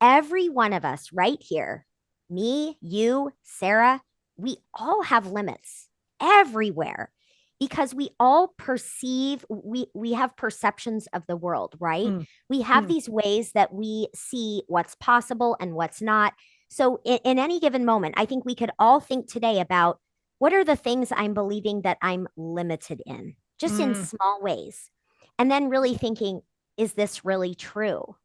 every one of us right here, me, you, Sarah, we all have limits everywhere because we all perceive, we have perceptions of the world, right? Mm, We have mm, these ways that we see what's possible and what's not. So in any given moment, I think we could all think today about what are the things I'm believing that I'm limited in, just in mm. small ways. And then really thinking, is this really true?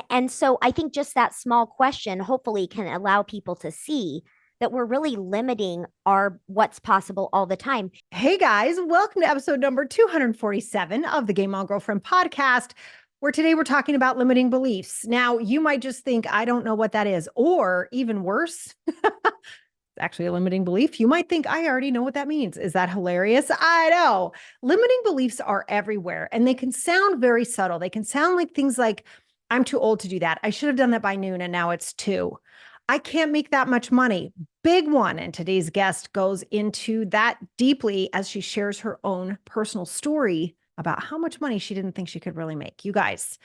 And so I think just that small question hopefully can allow people to see that we're really limiting our what's possible all the time. Hey guys, welcome to episode number 247 of the Game On Girlfriend podcast, where today we're talking about limiting beliefs. Now, you might just think, I don't know what that is, or even worse, it's actually a limiting belief. You might think, I already know what that means. Is that hilarious? I know. Limiting beliefs are everywhere and they can sound very subtle. They can sound like things like, I'm too old to do that. I should have done that by noon and now it's 2. I can't make that much money. Big one. And today's guest goes into that deeply as she shares her own personal story about how much money she didn't think she could really make. You guys,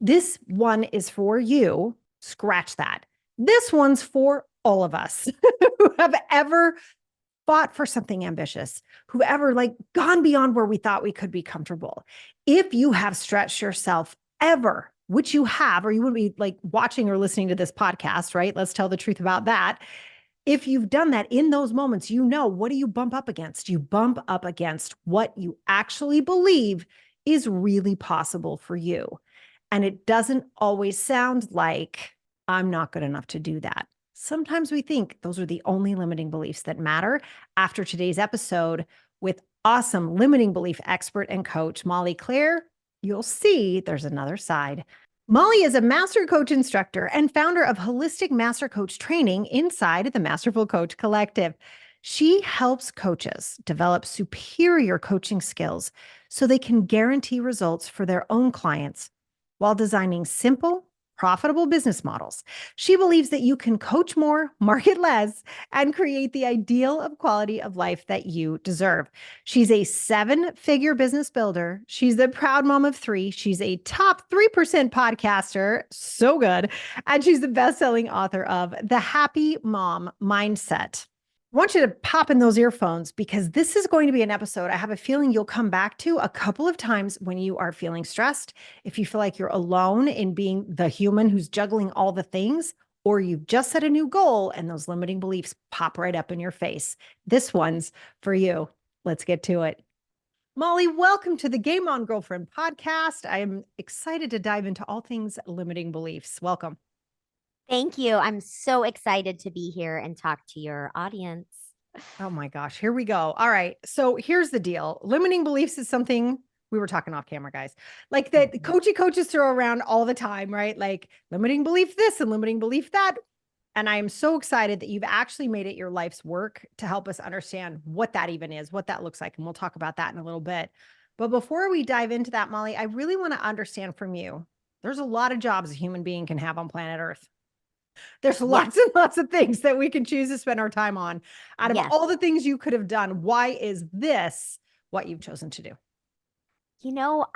this one is for you. Scratch that. This one's for all of us who have ever fought for something ambitious, who ever like gone beyond where we thought we could be comfortable. If you have stretched yourself ever, which you have, or you wouldn't be like watching or listening to this podcast, right? Let's tell the truth about that. If you've done that in those moments, you know, what do you bump up against? You bump up against what you actually believe is really possible for you. And it doesn't always sound like, I'm not good enough to do that. Sometimes we think those are the only limiting beliefs that matter. After today's episode with awesome limiting belief expert and coach, Molly Claire, you'll see there's another side. Molly is a master coach instructor and founder of Holistic Master Coach Training inside the Masterful Coach Collective. She helps coaches develop superior coaching skills so they can guarantee results for their own clients while designing simple, profitable business models. She believes that you can coach more, market less, and create the ideal of quality of life that you deserve. She's a 7-figure business builder. She's the proud mom of 3. She's a top 3% podcaster. So good. And she's the best-selling author of The Happy Mom Mindset. I want you to pop in those earphones because this is going to be an episode I have a feeling you'll come back to a couple of times when you are feeling stressed, if you feel like you're alone in being the human who's juggling all the things, or you've just set a new goal and those limiting beliefs pop right up in your face. This one's for you. Let's get to it. Molly, welcome to the Game On Girlfriend podcast. I am excited to dive into all things limiting beliefs. Welcome. Thank you. I'm so excited to be here and talk to your audience. Oh my gosh, here we go. All right. So here's the deal. Limiting beliefs is something we were talking off camera, guys. Like that Mhm. coaches throw around all the time, right? Like limiting belief this and limiting belief that. And I am so excited that you've actually made it your life's work to help us understand what that even is, what that looks like. And we'll talk about that in a little bit. But before we dive into that, Molly, I really want to understand from you. There's a lot of jobs a human being can have on planet Earth. There's Yes. lots and lots of things that we can choose to spend our time on. Out of Yes. all the things you could have done, why is this what you've chosen to do? You know,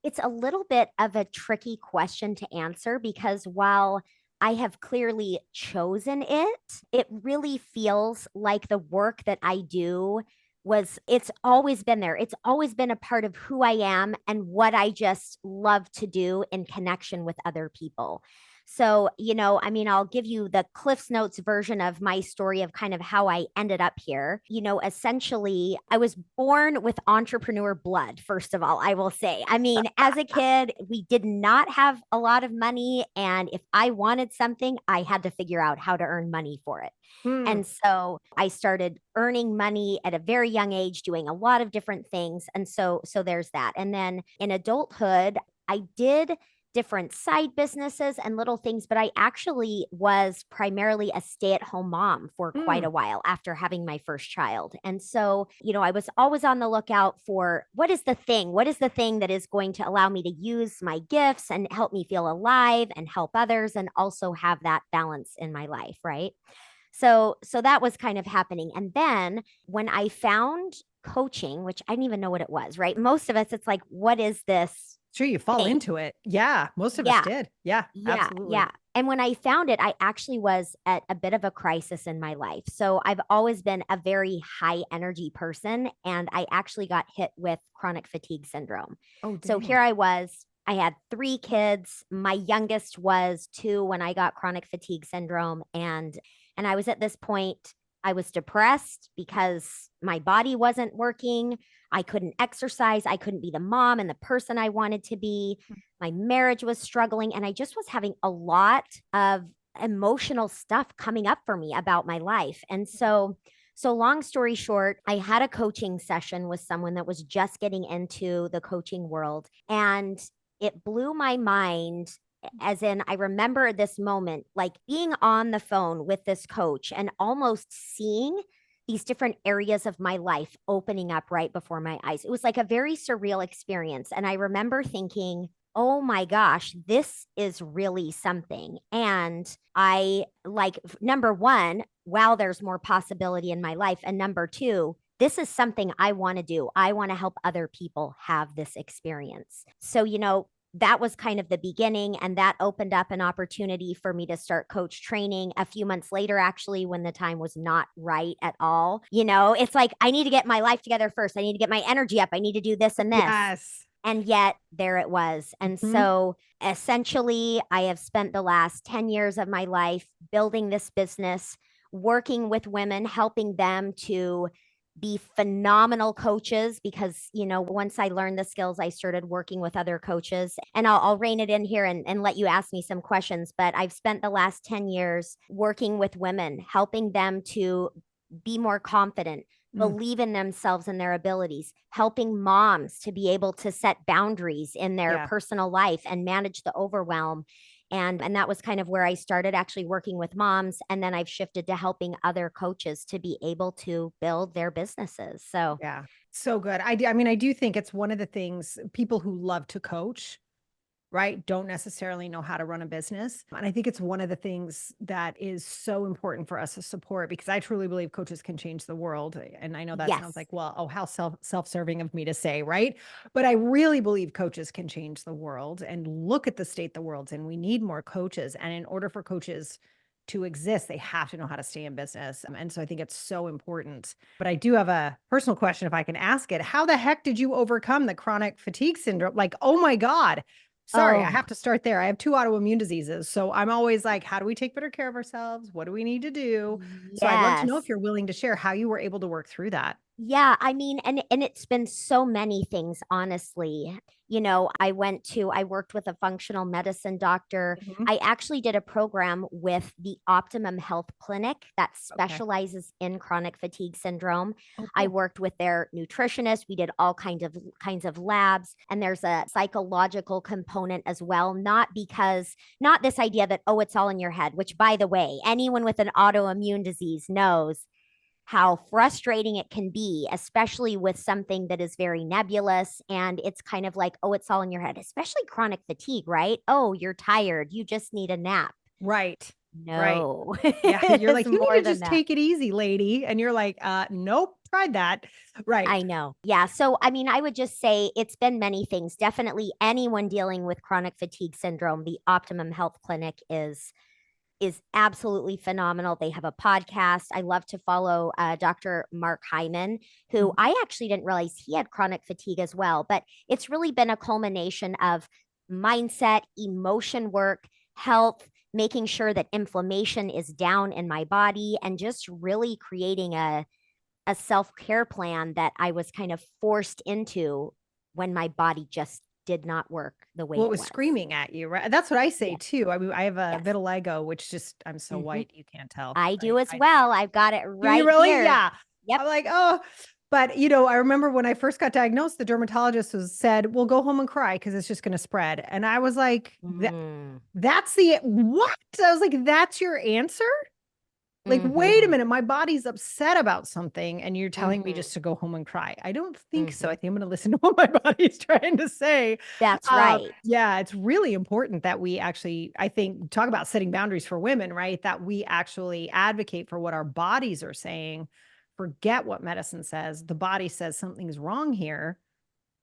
it's a little bit of a tricky question to answer because while I have clearly chosen it, it really feels like the work that I do it's always been there. It's always been a part of who I am and what I just love to do in connection with other people. So, I mean, I'll give you the Cliff's Notes version of my story of kind of how I ended up here. Essentially, I was born with entrepreneur blood, first of all, I will say. I mean, as a kid, we did not have a lot of money. And if I wanted something, I had to figure out how to earn money for it. Hmm. And so I started earning money at a very young age, doing a lot of different things. And so there's that. And then in adulthood, I did different side businesses and little things, but I actually was primarily a stay at home mom for quite Hmm. a while after having my first child. And so, I was always on the lookout for what is the thing? What is the thing that is going to allow me to use my gifts and help me feel alive and help others and also have that balance in my life, right? So that was kind of happening. And then when I found coaching, which I didn't even know what it was, right? Most of us, it's like, what is this Sure, you fall Hey, into it. Yeah, most of us yeah, did. Yeah, yeah, absolutely. yeah. And when I found it, I actually was at a bit of a crisis in my life. So I've always been a very high energy person, and I actually got hit with chronic fatigue syndrome. Oh, So dang. here I was. I had three kids. My youngest was two when I got chronic fatigue syndrome, and I was at this point. I was depressed because my body wasn't working. I couldn't exercise. I couldn't be the mom and the person I wanted to be. My marriage was struggling, and I just was having a lot of emotional stuff coming up for me about my life. And so long story short, I had a coaching session with someone that was just getting into the coaching world, and it blew my mind. As in, I remember this moment, like being on the phone with this coach and almost seeing these different areas of my life opening up right before my eyes. It was like a very surreal experience. And I remember thinking, oh my gosh, this is really something. And I like, number one, wow, there's more possibility in my life. And number two, this is something I want to do. I want to help other people have this experience. So, that was kind of the beginning, and that opened up an opportunity for me to start coach training a few months later, actually, when the time was not right at all. It's like I need to get my life together first. I need to get my energy up. I need to do this and this. Yes. And yet there it was. And Mhm. so essentially, I have spent the last 10 years of my life building this business, working with women, helping them to be phenomenal coaches because, once I learned the skills, I started working with other coaches. And I'll rein it in here and let you ask me some questions. But I've spent the last 10 years working with women, helping them to be more confident, Mm, believe in themselves and their abilities, helping moms to be able to set boundaries in their yeah. personal life and manage the overwhelm. And that was kind of where I started actually working with moms. And then I've shifted to helping other coaches to be able to build their businesses. So, Yeah. So good. I mean, I do think it's one of the things people who love to coach, right, don't necessarily know how to run a business. And I think it's one of the things that is so important for us to support because I truly believe coaches can change the world. And I know that sounds yes. like, well, oh, how self-serving of me to say, right? But I really believe coaches can change the world and look at the state the world's in. We need more coaches. And in order for coaches to exist, they have to know how to stay in business. And so I think it's so important. But I do have a personal question if I can ask it. How the heck did you overcome the chronic fatigue syndrome? Like, oh my God. Sorry, I have Oh, to start there. I have 2 autoimmune diseases, so I'm always like, how do we take better care of ourselves? What do we need to do? So I'd love to know if yes. you're willing to share how you were able to work through that. Yeah, I mean, and it's been so many things, honestly. I worked with a functional medicine doctor. Mhm. I actually did a program with the Optimum Health Clinic that Okay. specializes in chronic fatigue syndrome. Oh, I cool. worked with their nutritionist. We did all kinds of labs, and there's a psychological component as well, not this idea that oh, it's all in your head, which by the way, anyone with an autoimmune disease knows how frustrating it can be, especially with something that is very nebulous. And it's kind of like, oh, it's all in your head, especially chronic fatigue, right? Oh, you're tired. You just need a nap. Right. Right. No, Yeah, you're it's like, "You need more to than just that. take it easy, lady." And you're like, nope, tried that." Right. I know. Yeah. So, I mean, I would just say it's been many things. Definitely anyone dealing with chronic fatigue syndrome, the Optimum Health Clinic is absolutely phenomenal. They have a podcast. I love to follow Dr. Mark Hyman, who Mhm. I actually didn't realize he had chronic fatigue as well. But it's really been a culmination of mindset, emotion work, health, making sure that inflammation is down in my body, and just really creating a self care plan that I was kind of forced into when my body just did not work the way Well, it it was was. screaming at you, right? That's what I say Yes. too. I mean, I have a Yes. vitiligo, which just I'm so Hmm. white, you can't tell, I do right? as well. I've got it Do you right really? here. Yeah. Yep. I'm like, "Oh," but, I remember when I first got diagnosed, the dermatologist said, "Well, go home and cry because it's just gonna spread." And I was like, Mm. that's the what?" I was like, "That's your answer?" Like, "Wait a Mm-hmm. minute, my body's upset about something, and you're telling me Mm-hmm. just to go home and cry." I don't think so. Mm-hmm. I think I'm gonna listen to what my body's trying to say. That's right. Yeah, it's really important that we actually, I think, talk about setting boundaries for women, right? That we actually advocate for what our bodies are saying. Forget what medicine says. The body says something's wrong here.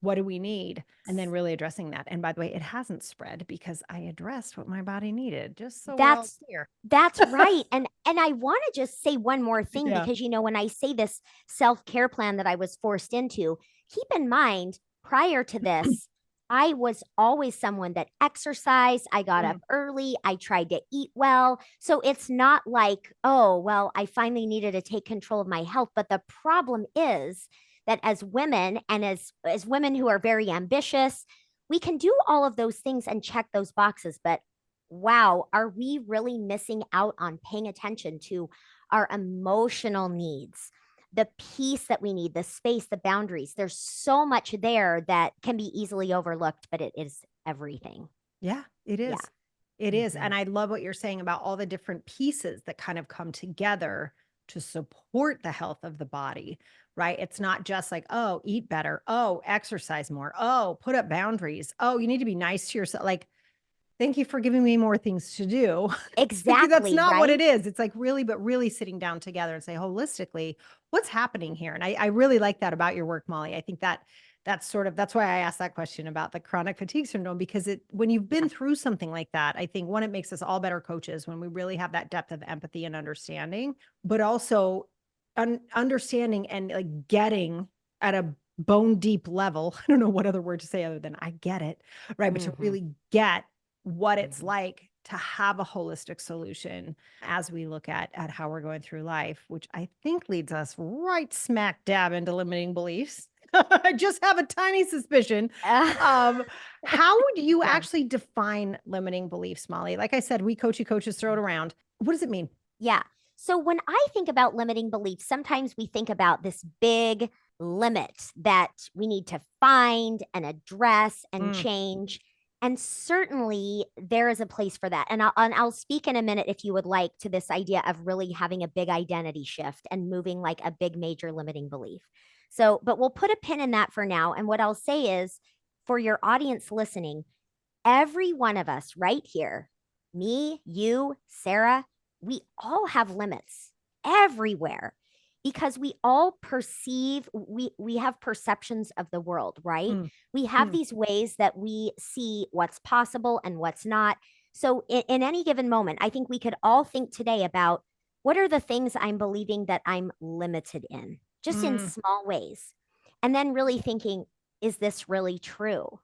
What do we need? And then really addressing that. And by the way, it hasn't spread because I addressed what my body needed, just so we're all That's clear. that's right. And I want to just say one more thing, Yeah. because when I say this self-care plan that I was forced into, keep in mind prior to this, I was always someone that exercised. I got up Mm. early. I tried to eat well. So it's not like, oh, well, I finally needed to take control of my health. But the problem is that as women, and as women who are very ambitious, we can do all of those things and check those boxes. But wow, are we really missing out on paying attention to our emotional needs, the peace that we need, the space, the boundaries? There's so much there that can be easily overlooked, but it is everything. Yeah, it Yeah. is. It is. Mhm. And I love what you're saying about all the different pieces that kind of come together to support the health of the body, right? It's not just like, oh, eat better. Oh, exercise more. Oh, put up boundaries. Oh, you need to be nice to yourself. Like, thank you for giving me more things to do. It's like, that's Exactly, not what it right? is. It's like really, but really sitting down together and say holistically, what's happening here? And I really like that about your work, Molly. I think that that's why I asked that question about the chronic fatigue syndrome, because when you've Yeah. been through something like that, I think one, it makes us all better coaches when we really have that depth of empathy and understanding, but also understanding and like getting at a bone deep level. I don't know what other word to say other than I get it, right? But to Hmm. really get what it's Hmm. like to have a holistic solution as we look at how we're going through life, which I think leads us right smack dab into limiting beliefs. I just have a tiny suspicion. Uh, Um, how would you yeah. actually define limiting beliefs, Molly? Like I said, we coachy coaches throw it around. What does it mean? Yeah. So when I think about limiting beliefs, sometimes we think about this big limit that we need to find and address and Mm, change. And certainly there is a place for that. And I'll speak in a minute, if you would like, to this idea of really having a big identity shift and moving like a big major limiting belief. So, but we'll put a pin in that for now. And what I'll say is, for your audience listening, every one of us right here, me, you, Sarah, we all have limits everywhere, because we all perceive, we have perceptions of the world, right? mm, We have mm, these ways that we see what's possible and what's not. So in any given moment, I think we could all think today about, what are the things I'm believing that I'm limited in, just in mm, small ways, and then really thinking, is this really true?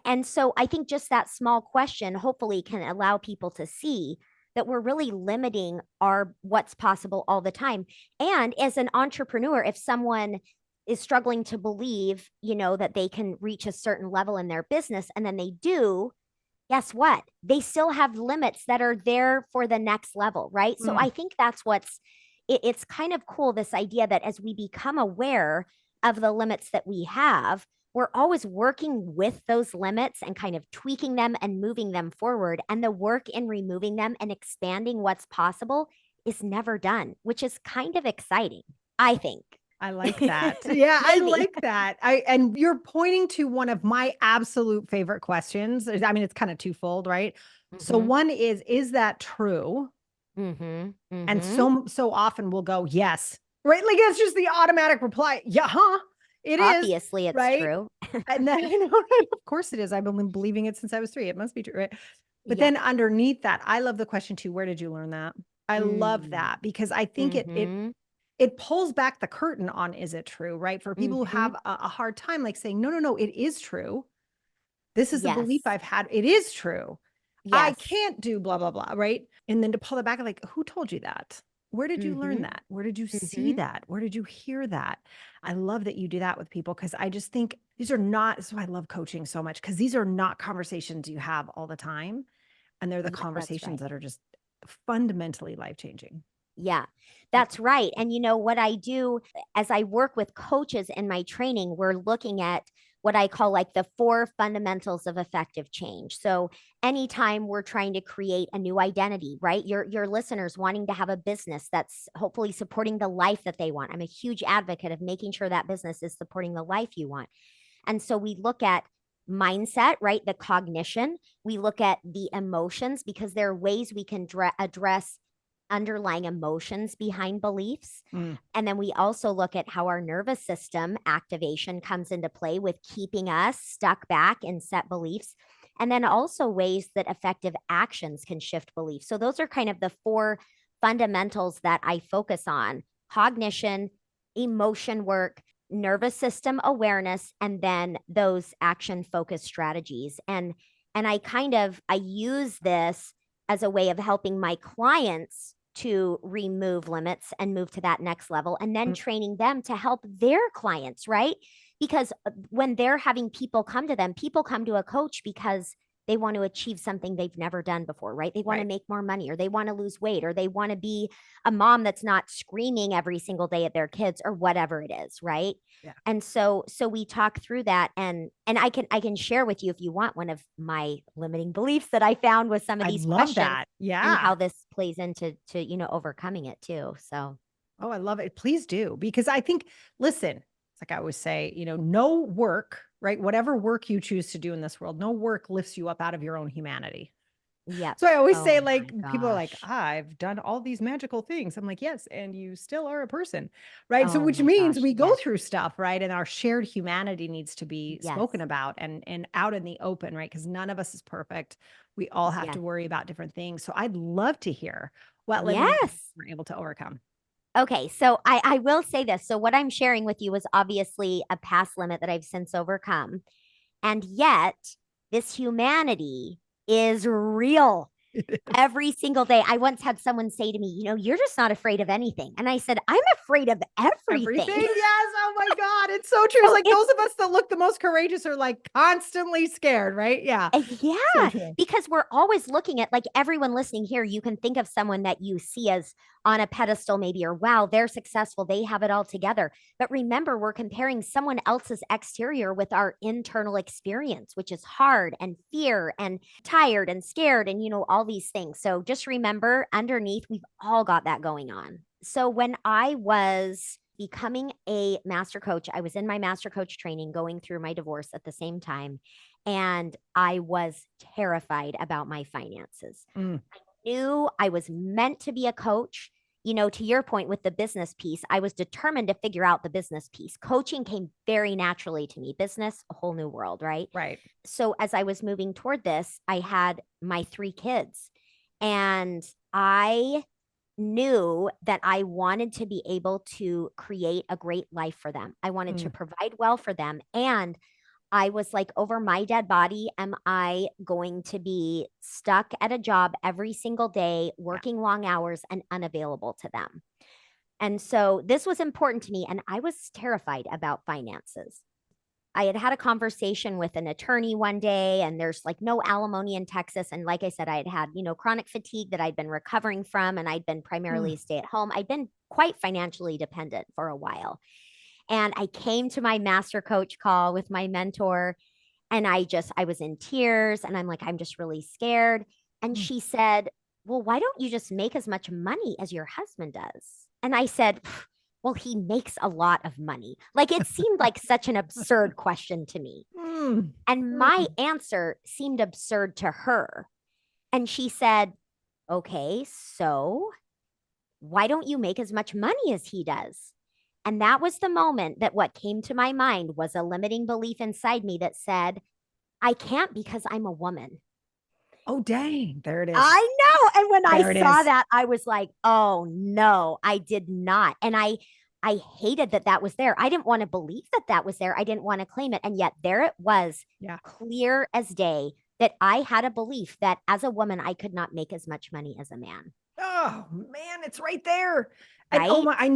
And so I think just that small question hopefully can allow people to see that we're really limiting our what's possible all the time. And as an entrepreneur, if someone is struggling to believe, that they can reach a certain level in their business, and then they do, guess what? They still have limits that are there for the next level, right? So mm. I think that's it's kind of cool, this idea that as we become aware of the limits that we have, we're always working with those limits and kind of tweaking them and moving them forward. And the work in removing them and expanding what's possible is never done, which is kind of exciting, I think. I like that. Yeah, I Maybe. like that. And you're pointing to one of my absolute favorite questions. I mean, it's kind of twofold, right? So Mm-hmm. one is that true? Mm-hmm. And Mm-hmm. so often we'll go, yes. Right? Like it's just the automatic reply. Yeah, huh? It is, Obviously, it's right? true. And then of course it is. I've been believing it since I was 3. It must be true, right? But Yeah. then underneath that, I love the question too, where did you learn that? I love Mm. that because I think Mm-hmm. it pulls back the curtain on, is it true, right? For people who Mm-hmm. have a hard time, like saying, no, no, no, it is true. This is the belief Yes. I've had. It is true. I Yes. can't do blah, blah, blah, right? And then to pull it back, like, who told you that? Where did you learn Mm-hmm. that? Where did you see Mm-hmm. that? Where did you hear that? I love that you do that with people because I just think these are not, so I love coaching so much because these are not conversations you have all the time. And they're the That's conversations right. that are just fundamentally life changing. Yeah, that's right. And what I do as I work with coaches in my training, we're looking at what I call like the 4 fundamentals of effective change. So anytime we're trying to create a new identity, right? Your listeners wanting to have a business that's hopefully supporting the life that they want. I'm a huge advocate of making sure that business is supporting the life you want. And so we look at mindset, right? The cognition. We look at the emotions, because there are ways we can address underlying emotions behind beliefs. Mm. And then we also look at how our nervous system activation comes into play with keeping us stuck back in set beliefs. And then also ways that effective actions can shift beliefs. So those are kind of the four fundamentals that I focus on: cognition, emotion work, nervous system awareness, and then those action focused strategies. And I use this as a way of helping my clients to remove limits and move to that next level, and then Mm. training them to help their clients, right? Because when they're having people come to them, people come to a coach because they want to achieve something they've never done before, right? They want to Right. make more money, or they want to lose weight, or they want to be a mom that's not screaming every single day at their kids, or whatever it is, right? Yeah. And so we talk through that, and I can share with you, if you want, one of my limiting beliefs that I found with some of I these love questions, that. and Yeah. how this plays into overcoming it too. So Oh, I love it. Please do. Because I think, listen, it's like I always say, no work, right? Whatever work you choose to do in this world, no work lifts you up out of your own humanity. yep. So I always Oh say, my like, people are like, gosh. I've done all these magical things. I'm like, yes, and you still are a person, right? So Oh which my means gosh. we go Yes. through stuff, right? And our shared humanity needs to be spoken Yes. about and out in the open, right? Because none of us is perfect. We all have to Yes. worry about different things. So I'd love to hear what limiting beliefs Yes. we're able to overcome. Okay, so I will say this. So what I'm sharing with you was obviously a past limit that I've since overcome. And yet, this humanity is real. It is. Every single day. I once had someone say to me, you're just not afraid of anything. And I said, I'm afraid of Everything, everything. yes, oh my god, it's so true. It's So like those of us that look the most courageous are, like, constantly scared, right? Yeah, so yeah, true. because we're always looking at, like, everyone listening here, you can think of someone that you see as on a pedestal, maybe, or wow, they're successful, they have it all together. But remember, we're comparing someone else's exterior with our internal experience, which is hard and fear and tired and scared and, all these things. So just remember, underneath, we've all got that going on. So when I was becoming a master coach, I was in my master coach training, going through my divorce at the same time, and I was terrified about my finances. Mm, Knew I was meant to be a coach. To your point with the business piece, I was determined to figure out the business piece. Coaching came very naturally to me. Business, a whole new world, right? right. So as I was moving toward this, I had my three kids, and I knew that I wanted to be able to create a great life for them. I wanted to Mm, provide well for them. And I was like, over my dead body, am I going to be stuck at a job every single day, yeah. working long hours and unavailable to them? And so this was important to me. And I was terrified about finances. I had had a conversation with an attorney one day, and there's like no alimony in Texas. And like I said, I had had, chronic fatigue that I'd been recovering from, and I'd been Mm, primarily stay at home. I'd been quite financially dependent for a while. And I came to my master coach call with my mentor, and I was in tears, and I'm like, I'm just really scared. And mm. she said, well, why don't you just make as much money as your husband does? And I said, well, he makes a lot of money. Like, it seemed like such an absurd question to me. Mm, And my mm. answer seemed absurd to her. And she said, okay, so why don't you make as much money as he does? And that was the moment that what came to my mind was a limiting belief inside me that said, I can't because I'm a woman. Oh, dang, there it is. I know. And when I There it saw is. that, I was like, oh no, I did not. And I hated that that was there. I didn't want to believe that that was there. I didn't want to claim it. And yet there it was, Yeah. clear as day, that I had a belief that as a woman, I could not make as much money as a man. Oh, man, it's right there. And oh Right? my, I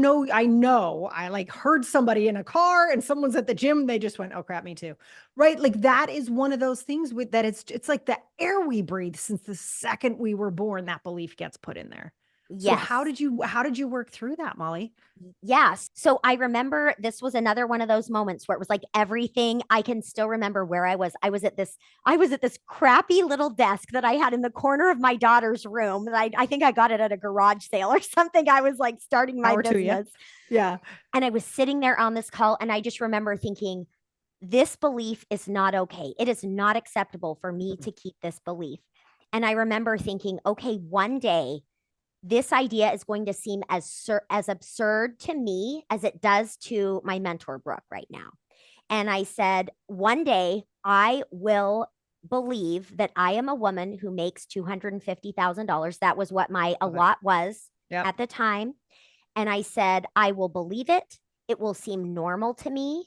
know. I like heard somebody in a car and someone's at the gym. They just went, oh crap, me too. Right. Like that is one of those things with that it's like the air we breathe since the second we were born, that belief gets put in there. So Yes. how did you work through that, Molly? Yes. So I remember this was another one of those moments where it was like everything. I can still remember where I was. I was at this crappy little desk that I had in the corner of my daughter's room. I think I got it at a garage sale or something. I was like starting my Power to you. business. Yeah. And I was sitting there on this call, and I just remember thinking, this belief is not okay. It is not acceptable for me Mm, to keep this belief. And I remember thinking, okay, one day this idea is going to seem as absurd to me as it does to my mentor, Brooke, right now. And I said, one day I will believe that I am a woman who makes $250,000. That was what my Love it. allot was Yep. at the time. And I said, I will believe it. It will seem normal to me.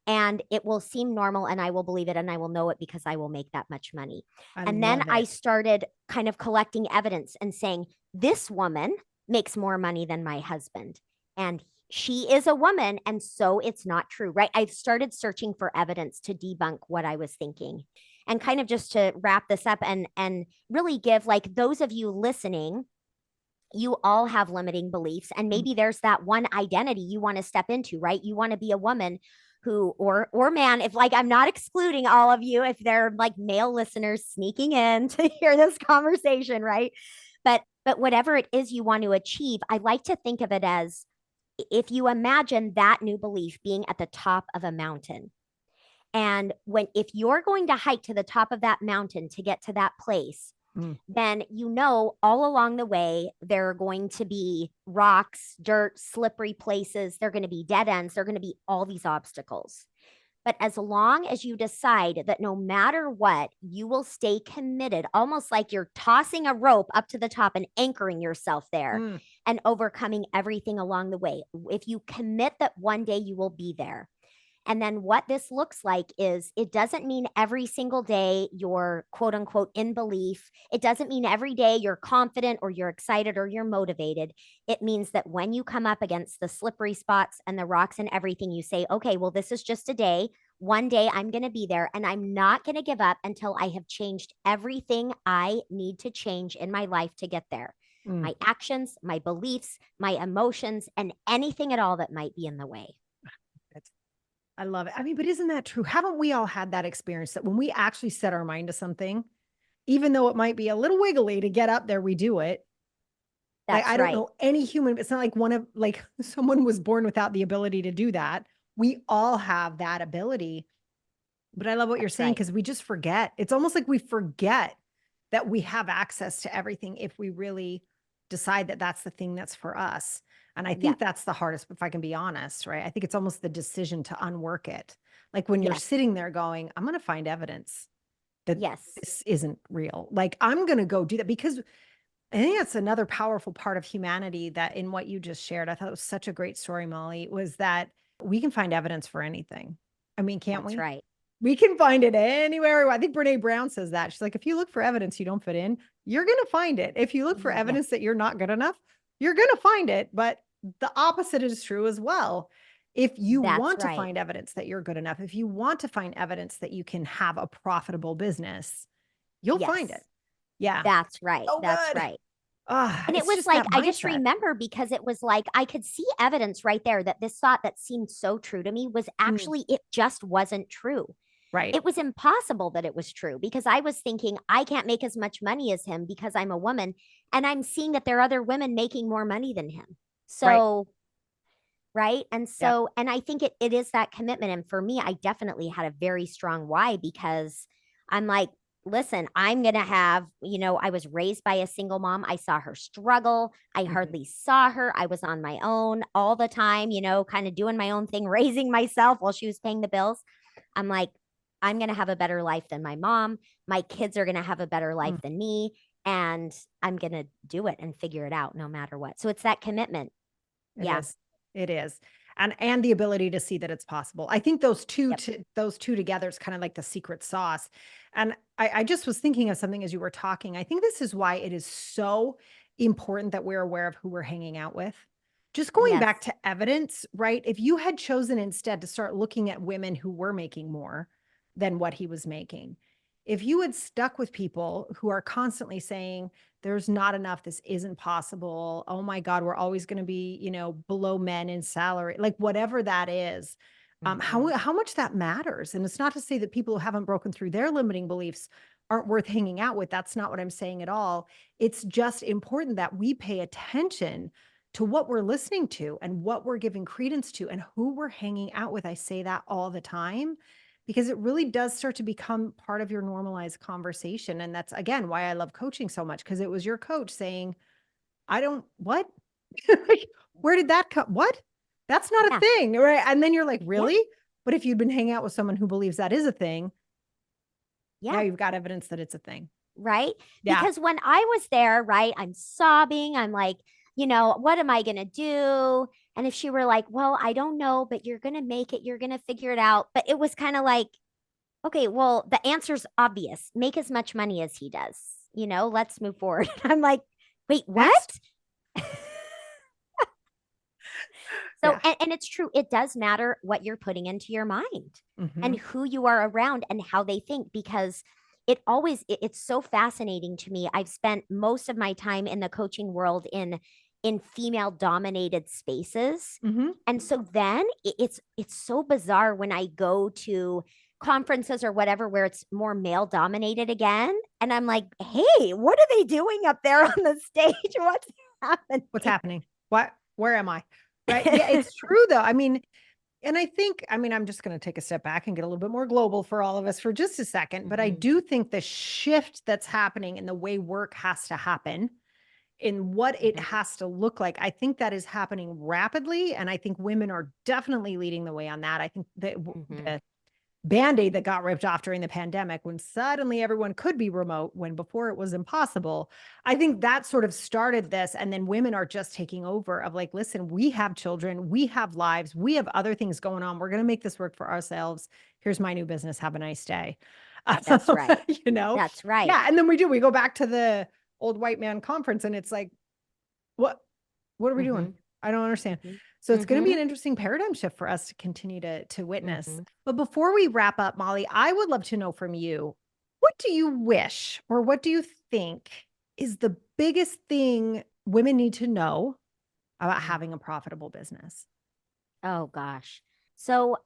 And it will seem normal, and I will believe it, and I will know it because I will make that much money. I And then love I it. started kind of collecting evidence and saying, this woman makes more money than my husband. And she is a woman. And so it's not true, right? I started searching for evidence to debunk what I was thinking. And kind of just to wrap this up and really give, like, those of you listening, you all have limiting beliefs, and Mhm. maybe there's that one identity you want to step into, right? You want to be a woman who, or man, if, like, I'm not excluding all of you if they're like male listeners sneaking in to hear this conversation, right? But whatever it is you want to achieve, I like to think of it as, if you imagine that new belief being at the top of a mountain, and when if you're going to hike to the top of that mountain to get to that place, Mm. then you know all along the way there are going to be rocks, dirt, slippery places. There are going to be dead ends. There are going to be all these obstacles. But as long as you decide that no matter what, you will stay committed, almost like you're tossing a rope up to the top and anchoring yourself there Mm. and overcoming everything along the way. If you commit that one day you will be there, and then what this looks like is, it doesn't mean every single day you're quote unquote in belief. It doesn't mean every day you're confident or you're excited or you're motivated. It means that when you come up against the slippery spots and the rocks and everything, you say, okay, well, this is just a day. One day I'm going to be there, and I'm not going to give up until I have changed everything I need to change in my life to get there. Mm. My actions, my beliefs, my emotions, and anything at all that might be in the way. I love it. I mean, but isn't that true? Haven't we all had that experience that when we actually set our mind to something, even though it might be a little wiggly to get up there, we do it? Like, That's I don't right. know any human, it's not like like someone was born without the ability to do that. We all have that ability. But I love what you're That's saying right. because we just forget. It's almost like we forget that we have access to everything if we really decide that that's the thing that's for us. And I Yeah. think that's the hardest, if I can be honest, right? I think it's almost the decision to unwork it. Like when you're Yes. sitting there going, I'm going to find evidence that Yes. this isn't real. Like I'm going to go do that because I think that's another powerful part of humanity that in what you just shared, I thought it was such a great story, Molly, was that we can find evidence for anything. I mean, can't That's we? right. We can find it anywhere. I think Brene Brown says that. She's like, if you look for evidence you don't fit in, you're going to find it. If you look for Yeah. evidence that you're not good enough, you're going to find it. But the opposite is true as well. If you That's want to right. find evidence that you're good enough, if you want to find evidence that you can have a profitable business, you'll find it. Yes. Yeah. That's right. So That's good. right. Ah, And it it's was just like, that I just mindset. remember because it was like, I could see evidence right there that this thought that seemed so true to me was Mm, actually, it just wasn't true. right. It was impossible that it was true because I was thinking, I can't make as much money as him because I'm a woman. And I'm seeing that there are other women making more money than him. Right. So, right. And Yep. so, and I think it is that commitment. And for me, I definitely had a very strong why, because I'm like, listen, I'm going to have, I was raised by a single mom. I saw her struggle. I Mhm. hardly saw her. I was on my own all the time, kind of doing my own thing, raising myself while she was paying the bills. I'm like, I'm going to have a better life than my mom. My kids are going to have a better life Mm, than me. And I'm going to do it and figure it out no matter what. So it's that commitment. it Yeah. is. It is. And the ability to see that it's possible. I think Yep. those two together is kind of like the secret sauce. And I just was thinking of something as you were talking. I think this is why it is so important that we're aware of who we're hanging out with. Just going back Yes. to evidence, right? If you had chosen instead to start looking at women who were making more than what he was making, if you had stuck with people who are constantly saying, there's not enough, this isn't possible, oh my God, we're always going to be, below men in salary, like whatever that is, Hmm. how much that matters. And it's not to say that people who haven't broken through their limiting beliefs aren't worth hanging out with. That's not what I'm saying at all. It's just important that we pay attention to what we're listening to and what we're giving credence to and who we're hanging out with. I say that all the time because it really does start to become part of your normalized conversation. And that's again why I love coaching so much, because it was your coach saying, I don't, what? Like, where did that come? What? That's not a Yeah. thing, right? And then you're like, Yeah. really? But if you'd been hanging out with someone who believes that is a thing, now Yeah. you've got evidence that it's a thing. Right. Yeah. Because when I was there, right, I'm sobbing. I'm like, what am I going to do? And if she were like, well, I don't know, but you're going to make it, you're going to figure it out. But it was kind of like, okay, well, the answer's obvious. Make as much money as he does. Let's move forward. I'm like, wait, Next. what? So, Yeah. and it's true, it does matter what you're putting into your mind and Hmm. who you are around and how they think, because it's so fascinating to me. I've spent most of my time in the coaching world in female dominated spaces. Hmm. And so then it's so bizarre when I go to conferences or whatever where it's more male dominated again. And I'm like, hey, what are they doing up there on the stage? What's happening? What's happening? What? Where am I? Right. Yeah, it's true though. I mean, and I think, I mean, I'm just going to take a step back and get a little bit more global for all of us for just a second. But I Mhm. do think the shift that's happening in the way work has to happen, in what it Mhm. has to look like, I think that is happening rapidly. And I think women are definitely leading the way on that. I think that Mhm. the Band-Aid that got ripped off during the pandemic, when suddenly everyone could be remote, when before it was impossible. I think that sort of started this. And then women are just taking over of like, listen, we have children, we have lives, we have other things going on. We're going to make this work for ourselves. Here's my new business. Have a nice day. That's right. You know? That's right. Yeah. And then we go back to the old white man conference and it's like, what, what are we doing? Mhm. I don't understand. Mhm. So it's going to be an Mhm. interesting paradigm shift for us to continue to witness. Mhm. But before we wrap up, Molly, I would love to know from you, what do you wish or what do you think is the biggest thing women need to know about Mhm. having a profitable business? Oh gosh. So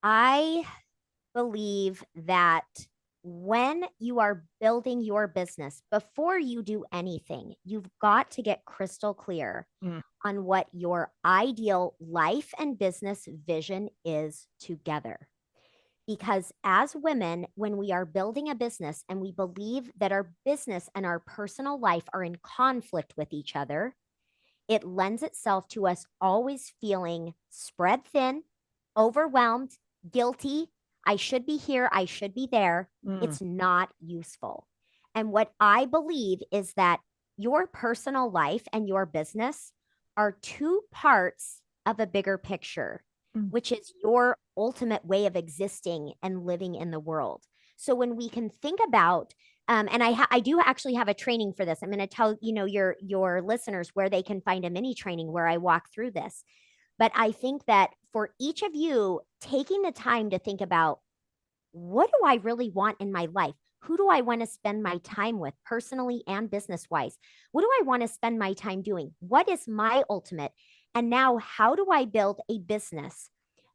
I believe that when you are building your business, before you do anything, you've got to get crystal clear Mm, on what your ideal life and business vision is together. Because as women, when we are building a business and we believe that our business and our personal life are in conflict with each other, it lends itself to us always feeling spread thin, overwhelmed, guilty. I should be here. I should be there. mm, It's not useful. And what I believe is that your personal life and your business are two parts of a bigger picture, mm. which is your ultimate way of existing and living in the world. So when we can think about and I do actually have a training for this. I'm going to tell your listeners where they can find a mini training where I walk through this. But I think that for each of you, taking the time to think about, what do I really want in my life? Who do I want to spend my time with personally and business wise? What do I want to spend my time doing? What is my ultimate? And now, how do I build a business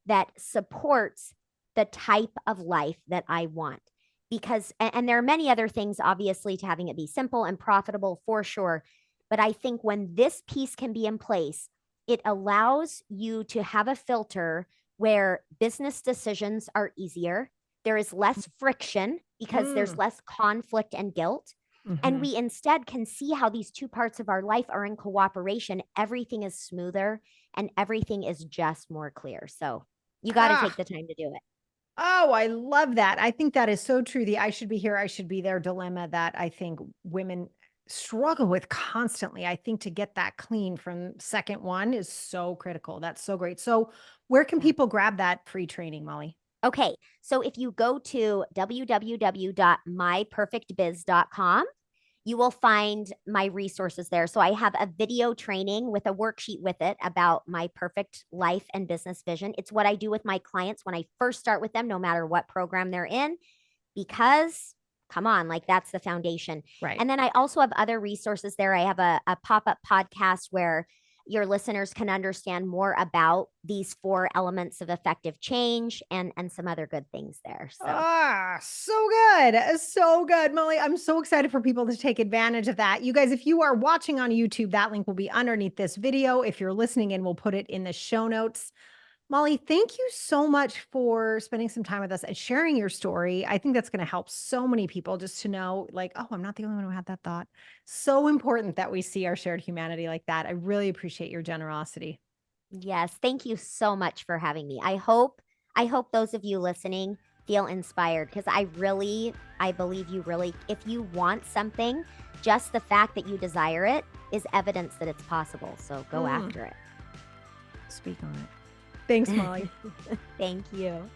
that supports the type of life that I want? Because, and there are many other things, obviously, to having it be simple and profitable for sure. But I think when this piece can be in place, it allows you to have a filter where business decisions are easier, there is less friction because there's Mm, less conflict and guilt. And mhm. we instead can see how these two parts of our life are in cooperation. Everything is smoother and everything is just more clear. So you got to take Ah, the time to do it. oh, I love that. I think that is so true. The I should be here, I should be there dilemma that I think women struggle with constantly. I think to get that clean from second one is so critical. That's so great. So, where can Yeah. people grab that free training, Molly? Okay. So if you go to www.myperfectbiz.com, you will find my resources there. So I have a video training with a worksheet with it about my perfect life and business vision. It's what I do with my clients when I first start with them, no matter what program they're in, because come on, like that's the foundation. Right. And then I also have other resources there. I have a pop up podcast where your listeners can understand more about these four elements of effective change and some other good things there. So Ah, so good. So good, Molly. I'm so excited for people to take advantage of that. You guys, if you are watching on YouTube, that link will be underneath this video. If you're listening in, we'll put it in the show notes. Molly, thank you so much for spending some time with us and sharing your story. I think that's going to help so many people just to know, like, oh, I'm not the only one who had that thought. So important that we see our shared humanity like that. I really appreciate your generosity. Yes, thank you so much for having me. I hope those of you listening feel inspired because I believe you really if you want something, just the fact that you desire it is evidence that it's possible. So go Mm, after speak on it. Thanks, it. Molly. Thank you.